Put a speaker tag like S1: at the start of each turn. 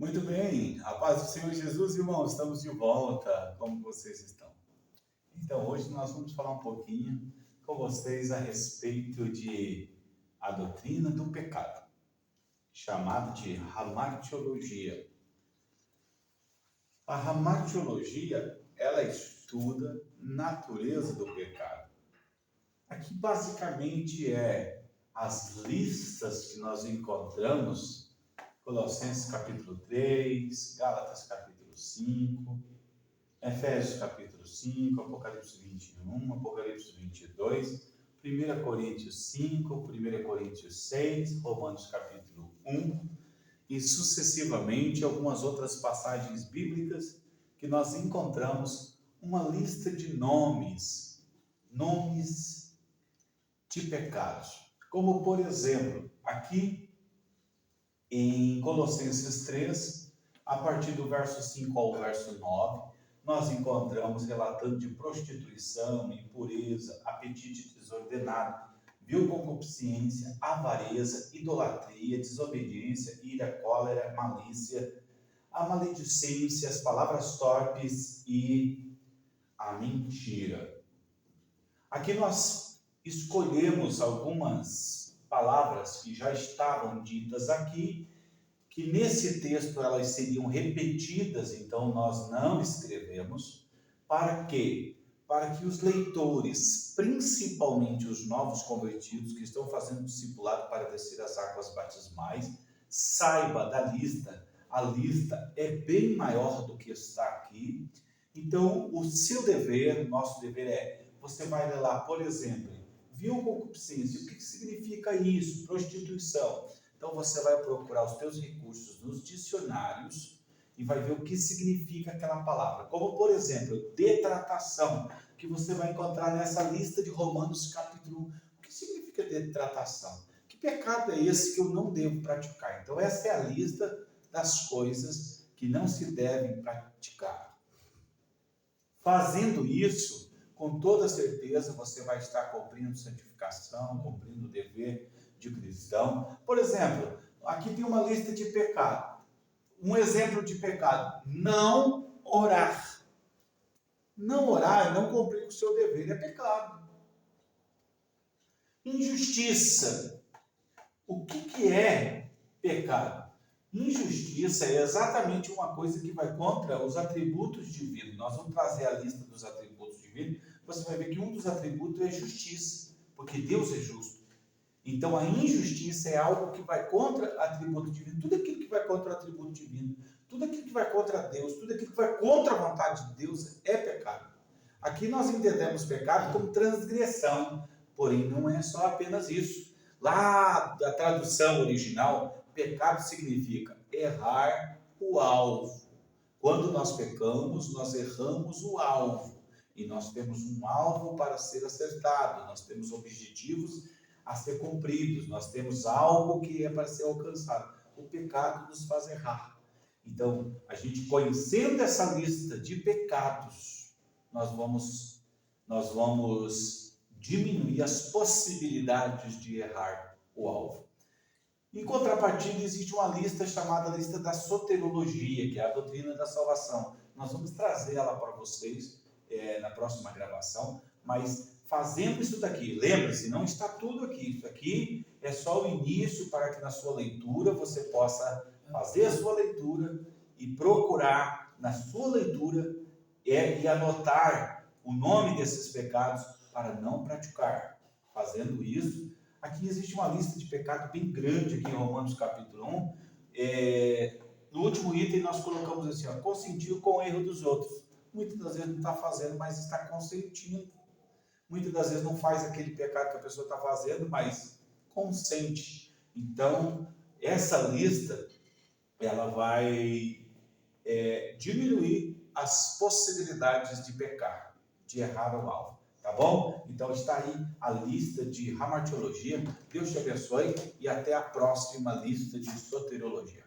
S1: Muito bem, a paz do Senhor Jesus, irmãos, estamos de volta. Como vocês estão? Então, hoje nós vamos falar um pouquinho com vocês a respeito de a doutrina do pecado, chamada de hamartiologia. A hamartiologia, ela estuda natureza do pecado. Aqui basicamente as listas que nós encontramos Colossenses capítulo 3, Gálatas capítulo 5, Efésios capítulo 5, Apocalipse 21, Apocalipse 22, 1 Coríntios 5, 1 Coríntios 6, Romanos capítulo 1 e sucessivamente algumas outras passagens bíblicas que nós encontramos uma lista de nomes de pecados. Como por exemplo, aqui em Colossenses 3, a partir do verso 5 ao verso 9, nós encontramos relatando de prostituição, impureza, apetite desordenado, vil concupiscência, avareza, idolatria, desobediência, ira, cólera, malícia, a maledicência, as palavras torpes e a mentira. Aqui nós escolhemos algumas palavras que já estavam ditas aqui, que nesse texto elas seriam repetidas, então nós não escrevemos, para quê? Para que os leitores, principalmente os novos convertidos que estão fazendo discipulado para descer as águas batismais, saiba da lista. A lista é bem maior do que está aqui. Então, o seu dever, o nosso dever você vai ler lá, por exemplo, vil concupiscência. O que significa isso? Prostituição. Então você vai procurar os teus recursos nos dicionários e vai ver o que significa aquela palavra. Como, por exemplo, detratação, que você vai encontrar nessa lista de Romanos capítulo 1. O que significa detratação? Que pecado é esse que eu não devo praticar? Então essa é a lista das coisas que não se devem praticar. Fazendo isso, com toda certeza você vai estar cumprindo santificação, cumprindo o dever de cristão. Por exemplo, aqui tem uma lista de pecado. Um exemplo de pecado: não orar. Não orar é não cumprir o seu dever, é pecado. Injustiça. O que é pecado? Injustiça é exatamente uma coisa que vai contra os atributos divinos. Nós vamos trazer a lista dos atributos divinos. Você vai ver que um dos atributos é justiça, porque Deus é justo. Então a injustiça é algo que vai contra o atributo divino. Tudo aquilo que vai contra o atributo divino, tudo aquilo que vai contra Deus, tudo aquilo que vai contra a vontade de Deus é pecado. Aqui nós entendemos pecado como transgressão, porém não é só apenas isso. Lá da tradução original, pecado significa errar o alvo. Quando nós pecamos, nós erramos o alvo. E nós temos um alvo para ser acertado, nós temos objetivos a ser cumpridos, nós temos algo que é para ser alcançado. O pecado nos faz errar. Então, a gente conhecendo essa lista de pecados, nós vamos diminuir as possibilidades de errar o alvo. Em contrapartida, existe uma lista chamada lista da soteriologia, que é a doutrina da salvação. Nós vamos trazer ela para vocês na próxima gravação, mas fazendo isso daqui, lembre-se, não está tudo aqui. Isso aqui é só o início para que na sua leitura você possa fazer a sua leitura e procurar na sua leitura e anotar o nome desses pecados para não praticar. Fazendo isso, aqui existe uma lista de pecado bem grande aqui em Romanos capítulo 1. No último item nós colocamos assim, consentiu com o erro dos outros. Muitas das vezes não está fazendo, mas está consentindo. Muitas das vezes não faz aquele pecado que a pessoa está fazendo, mas consente. Então, essa lista, ela vai diminuir as possibilidades de pecar, de errar o alvo. Tá bom? Então está aí a lista de hamartiologia. Deus te abençoe e até a próxima lista de soteriologia.